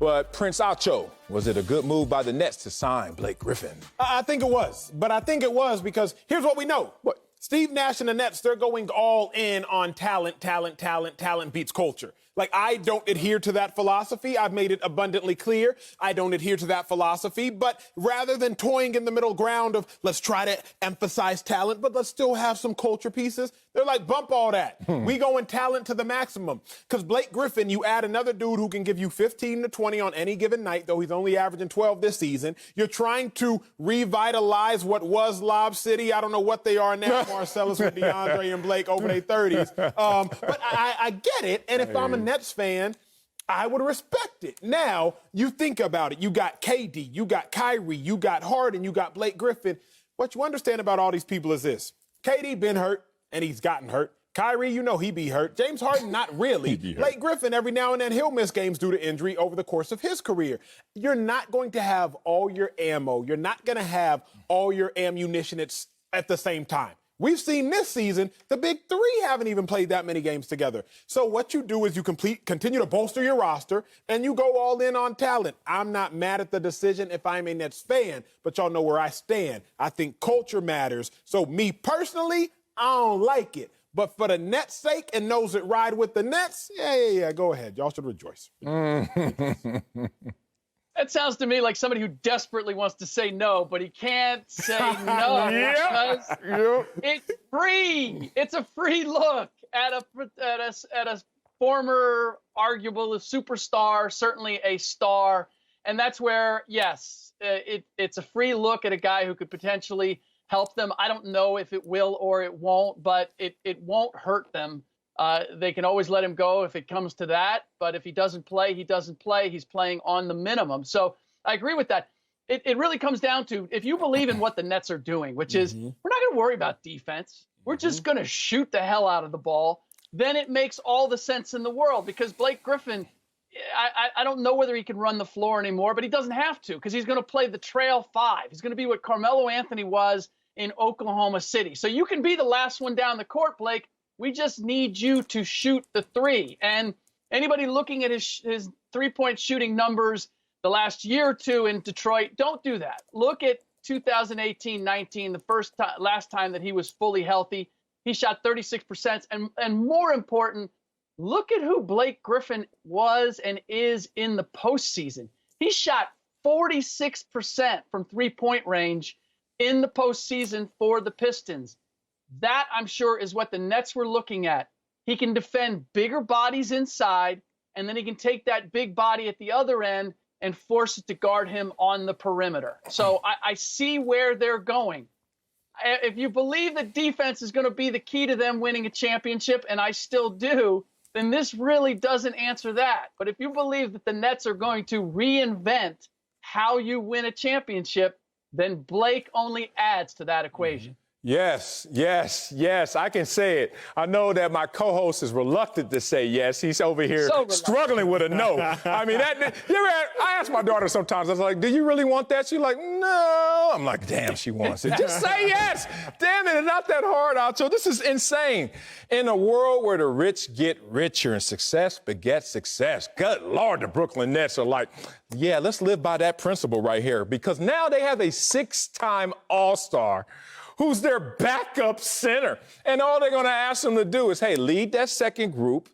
But Prince Acho, was it a good move by the Nets to sign Blake Griffin? I think it was. But I think it was because here's what we know. What? Steve Nash and the Nets, they're going all in on talent beats culture. Like, I don't adhere to that philosophy. I've made it abundantly clear. I don't adhere to that philosophy. But rather than toying in the middle ground of let's try to emphasize talent, but let's still have some culture pieces, they're like, bump all that. We go in talent to the maximum. Because Blake Griffin, you add another dude who can give you 15 to 20 on any given night, though he's only averaging 12 this season. You're trying to revitalize what was Lob City. I don't know what they are now, Marcellus with DeAndre and Blake over their 30s. But I get it. And if I'm a Nets fan, I would respect it. Now, you think about it. You got KD, you got Kyrie, you got Harden, you got Blake Griffin. What you understand about all these people is this. KD been hurt, and he's gotten hurt. Kyrie, you know he be hurt. James Harden, not really. Blake Griffin, every now and then, he'll miss games due to injury over the course of his career. You're not going to have all your ammo. You're not going to have all your ammunition at the same time. We've seen this season, the big three haven't even played that many games together. So what you do is you continue to bolster your roster, and you go all in on talent. I'm not mad at the decision if I'm a Nets fan, but y'all know where I stand. I think culture matters. So me personally, I don't like it. But for the Nets' sake and those that ride with the Nets, yeah, go ahead. Y'all should rejoice. That sounds to me like somebody who desperately wants to say no, but he can't say no because it's free. It's a free look at a former, arguable superstar, certainly a star, and that's where, yes, it's a free look at a guy who could potentially help them. I don't know if it will or it won't, but it won't hurt them. They can always let him go if it comes to that. But if he doesn't play, he doesn't play. He's playing on the minimum. So I agree with that. It really comes down to if you believe in what the Nets are doing, which is we're not going to worry about defense. We're just going to shoot the hell out of the ball. Then it makes all the sense in the world because Blake Griffin, I don't know whether he can run the floor anymore, but he doesn't have to because he's going to play the trail five. He's going to be what Carmelo Anthony was in Oklahoma City. So you can be the last one down the court, Blake. We just need you to shoot the three. And anybody looking at his three-point shooting numbers the last year or two in Detroit, don't do that. Look at 2018-19, the last time that he was fully healthy. He shot 36%. And more important, look at who Blake Griffin was and is in the postseason. He shot 46% from three-point range in the postseason for the Pistons. That, I'm sure, is what the Nets were looking at. He can defend bigger bodies inside, and then he can take that big body at the other end and force it to guard him on the perimeter. So I see where they're going. If you believe that defense is going to be the key to them winning a championship, and I still do, then this really doesn't answer that. But if you believe that the Nets are going to reinvent how you win a championship, then Blake only adds to that equation. Yes, I can say it. I know that my co-host is reluctant to say yes. He's over here struggling with a no. I mean, I ask my daughter sometimes, I was like, do you really want that? She's like, no. I'm like, damn, she wants it. Just say yes. Damn it, it's not that hard, Acho. This is insane. In a world where the rich get richer and success begets success, good Lord, the Brooklyn Nets are like, yeah, let's live by that principle right here because now they have a six-time All-Star who's their backup center. And all they're going to ask them to do is, hey, lead that second group.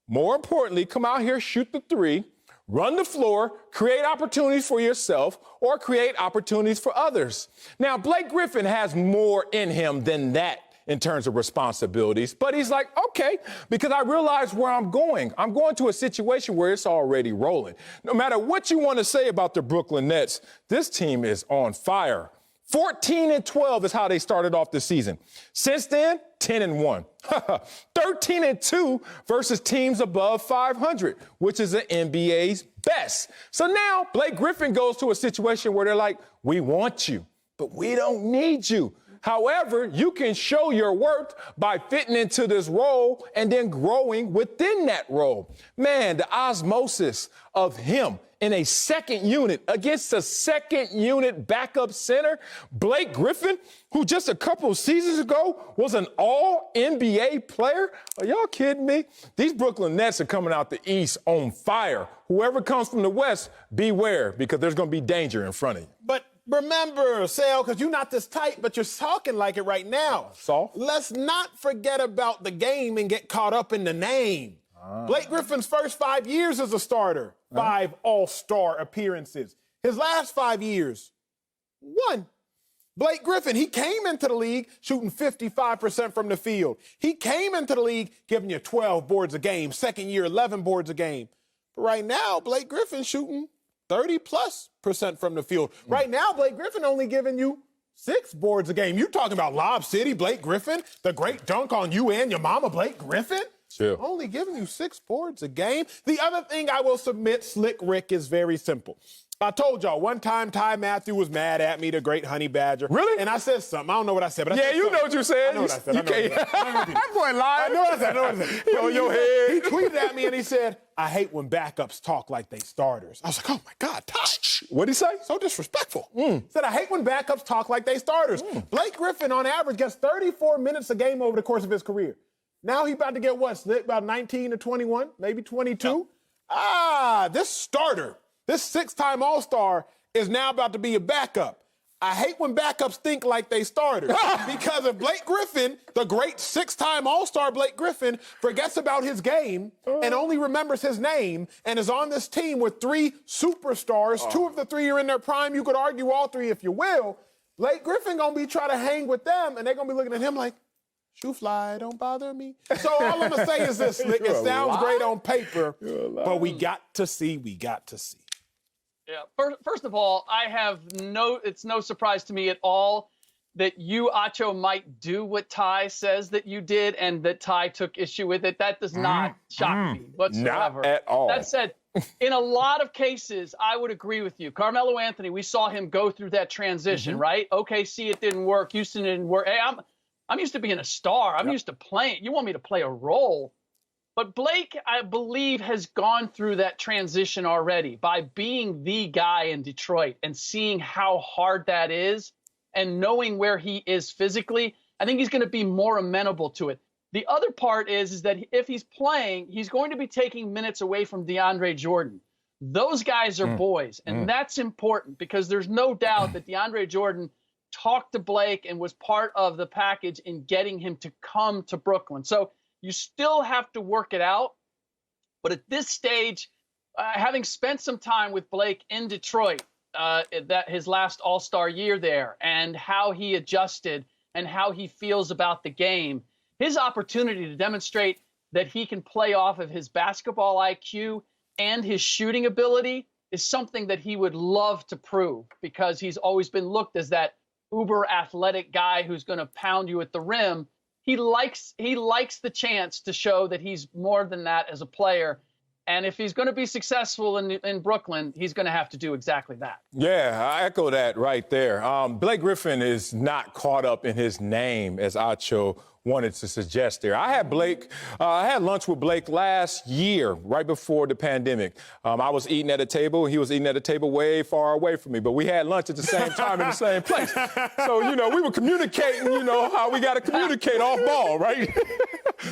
More importantly, come out here, shoot the three, run the floor, create opportunities for yourself, or create opportunities for others. Now, Blake Griffin has more in him than that in terms of responsibilities. But he's like, okay, because I realize where I'm going. I'm going to a situation where it's already rolling. No matter what you want to say about the Brooklyn Nets, this team is on fire. 14-12 is how they started off the season. Since then, 10-1. 13-2 versus teams above 500, which is the NBA's best. So now Blake Griffin goes to a situation where they're like, we want you, but we don't need you. However, you can show your worth by fitting into this role and then growing within that role. Man, the osmosis of him in a second unit against a second unit backup center, Blake Griffin, who just a couple of seasons ago was an all-NBA player. Are y'all kidding me? These Brooklyn Nets are coming out the East on fire. Whoever comes from the West, beware, because there's going to be danger in front of you. But remember, Sal, because you're not this tight, but you're talking like it right now. Soft? Let's not forget about the game and get caught up in the name. Blake Griffin's first 5 years as a starter, 5 all-star appearances. His last 5 years, 1. Blake Griffin, he came into the league shooting 55% from the field. He came into the league giving you 12 boards a game, second year, 11 boards a game. But right now, Blake Griffin shooting 30+% from the field. Right now, Blake Griffin only giving you 6 boards a game. You're talking about Lob City, Blake Griffin, the great dunk on you and your mama, Blake Griffin. Chill. Only giving you 6 boards a game. The other thing I will submit, Slick Rick, is very simple. I told y'all one time Ty Matthew was mad at me, the great honey badger. Really? And I said something. I don't know what I said, but I Yeah, said you something. know what you said. I know what I said. That boy lied. I know what I said. He on your head. He tweeted at me and he said, I hate when backups talk like they starters. I was like, oh my God, Ty. What'd he say? So disrespectful. Said, I hate when backups talk like they starters. Blake Griffin, on average, gets 34 minutes a game over the course of his career. Now he's about to get what, Slick? About 19 to 21, maybe 22? Yeah. This starter, this 6-time All-Star, is now about to be a backup. I hate when backups think like they starters. Because if Blake Griffin, the great 6-time All-Star Blake Griffin, forgets about his game and only remembers his name and is on this team with 3 superstars, 2 of the 3 are in their prime, you could argue all 3 if you will, Blake Griffin gonna be trying to hang with them and they're gonna be looking at him like, shoe fly, don't bother me. So all I'm gonna say is this, Slick, it sounds great on paper, but we got to see. Yeah. First of all, it's no surprise to me at all that you, Acho, might do what Ty says that you did and that Ty took issue with it. That does not shock me whatsoever. Not at all. That said, in a lot of cases, I would agree with you. Carmelo Anthony, we saw him go through that transition, right? OKC, it didn't work. Houston didn't work. Hey, I'm used to being a star. I'm used to playing. You want me to play a role. But Blake, I believe, has gone through that transition already by being the guy in Detroit and seeing how hard that is and knowing where he is physically. I think he's going to be more amenable to it. The other part is that if he's playing, he's going to be taking minutes away from DeAndre Jordan. Those guys are boys, and that's important because there's no doubt that DeAndre Jordan talked to Blake and was part of the package in getting him to come to Brooklyn. So you still have to work it out. But at this stage, having spent some time with Blake in Detroit, that his last All-Star year there, and how he adjusted and how he feels about the game, his opportunity to demonstrate that he can play off of his basketball IQ and his shooting ability is something that he would love to prove because he's always been looked as that uber athletic guy who's going to pound you at the rim. He likes the chance to show that he's more than that as a player. And if he's going to be successful in Brooklyn, he's going to have to do exactly that. Yeah, I echo that right there. Blake Griffin is not caught up in his name, as Acho wanted to suggest there. I had lunch with Blake last year, right before the pandemic. I was eating at a table. He was eating at a table way far away from me, but we had lunch at the same time in the same place. So, we were communicating, how we got to communicate off ball, right?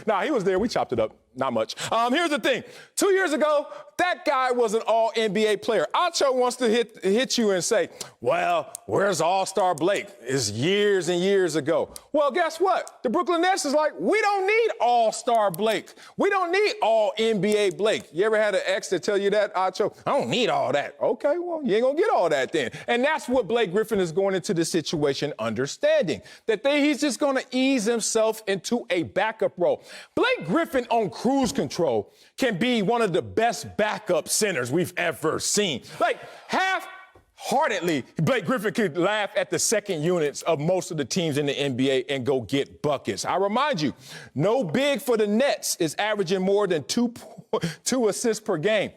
Nah, he was there. We chopped it up. Not much. Here's the thing. 2 years ago, that guy was an all-NBA player. Acho wants to hit you and say, well, where's All-Star Blake? It's years and years ago. Well, guess what? The Brooklyn Nets is like, we don't need All-Star Blake. We don't need all-NBA Blake. You ever had an ex that tell you that, Acho? I don't need all that. Okay, well, you ain't going to get all that then. And that's what Blake Griffin is going into this situation understanding, that he's just going to ease himself into a backup role. Blake Griffin on cruise control can be one of the best backup centers we've ever seen. Like, half-heartedly, Blake Griffin could laugh at the second units of most of the teams in the NBA and go get buckets. I remind you, no big for the Nets is averaging more than two assists per game.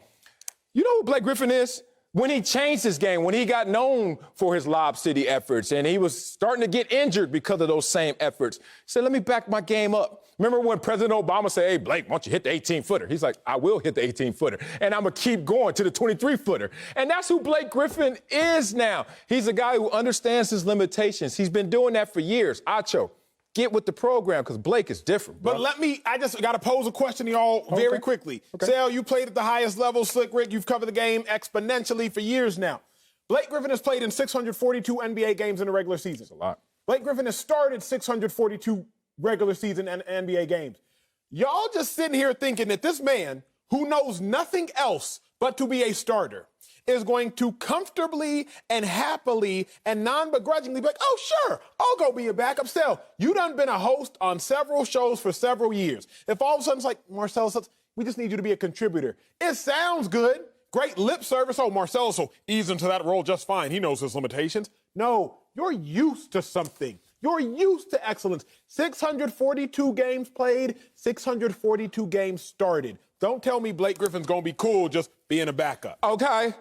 You know who Blake Griffin is? when he changed his game, when he got known for his Lob City efforts, and he was starting to get injured because of those same efforts, he said, let me back my game up. Remember when President Obama said, hey, Blake, why don't you hit the 18-footer? He's like, I will hit the 18-footer, and I'm going to keep going to the 23-footer. And that's who Blake Griffin is now. He's a guy who understands his limitations. He's been doing that for years. Acho, get with the program, because Blake is different, bro. But I just got to pose a question to y'all very quickly. Sal, you played at the highest level. Slick Rick, you've covered the game exponentially for years now. Blake Griffin has played in 642 NBA games in the regular season. That's a lot. Blake Griffin has started 642 regular season and NBA games. Y'all just sitting here thinking that this man, who knows nothing else but to be a starter, is going to comfortably and happily and non-begrudgingly be like, oh, sure, I'll go be a backup. Still, you done been a host on several shows for several years. If all of a sudden it's like, Marcellus, we just need you to be a contributor. It sounds good. Great lip service. Oh, Marcellus will ease into that role just fine. He knows his limitations. No, you're used to something. You're used to excellence. 642 games played, 642 games started. Don't tell me Blake Griffin's going to be cool just being a backup. Okay.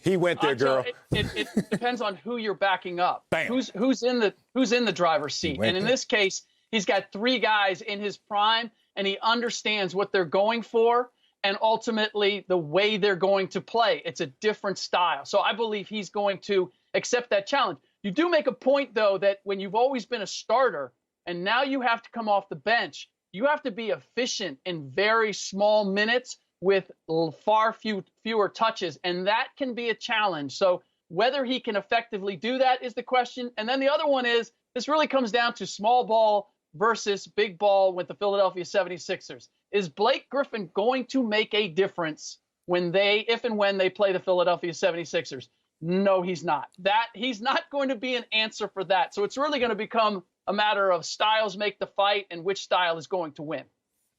He went there, girl. It depends on who you're backing up. Bam. Who's in the driver's seat. And in this case, he's got three guys in his prime, and he understands what they're going for and ultimately the way they're going to play. It's a different style. So I believe he's going to accept that challenge. You do make a point, though, that when you've always been a starter and now you have to come off the bench, you have to be efficient in very small minutes with fewer touches, and that can be a challenge. So whether he can effectively do that is the question. And then the other one is, this really comes down to small ball versus big ball with the Philadelphia 76ers. Is Blake Griffin going to make a difference if and when they play the Philadelphia 76ers? No, he's not. He's not going to be an answer for that. So it's really going to become a matter of styles make the fight and which style is going to win.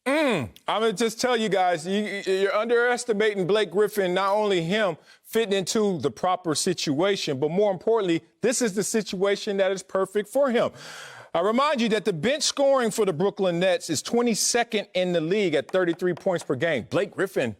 I'm going to just tell you guys, you're underestimating Blake Griffin, not only him fitting into the proper situation, but more importantly, this is the situation that is perfect for him. I remind you that the bench scoring for the Brooklyn Nets is 22nd in the league at 33 points per game. Blake Griffin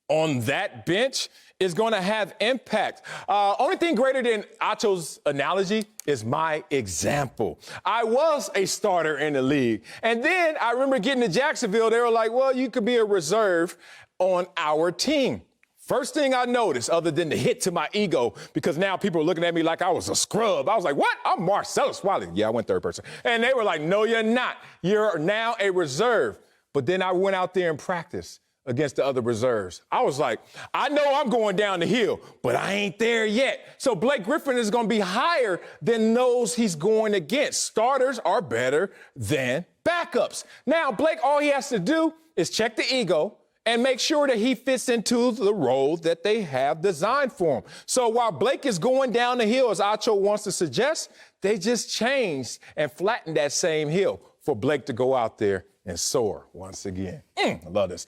on that bench is going to have impact. Only thing greater than Acho's analogy is my example. I was a starter in the league. And then I remember getting to Jacksonville, they were like, well, you could be a reserve on our team. First thing I noticed, other than the hit to my ego, because now people are looking at me like I was a scrub. I was like, what? I'm Marcellus Wiley. Yeah, I went third person. And they were like, no, you're not. You're now a reserve. But then I went out there and practiced against the other reserves. I was like, I know I'm going down the hill, but I ain't there yet. So Blake Griffin is going to be higher than those he's going against. Starters are better than backups. Now, Blake, all he has to do is check the ego and make sure that he fits into the role that they have designed for him. So while Blake is going down the hill, as Acho wants to suggest, they just changed and flattened that same hill for Blake to go out there and soar once again. I love this.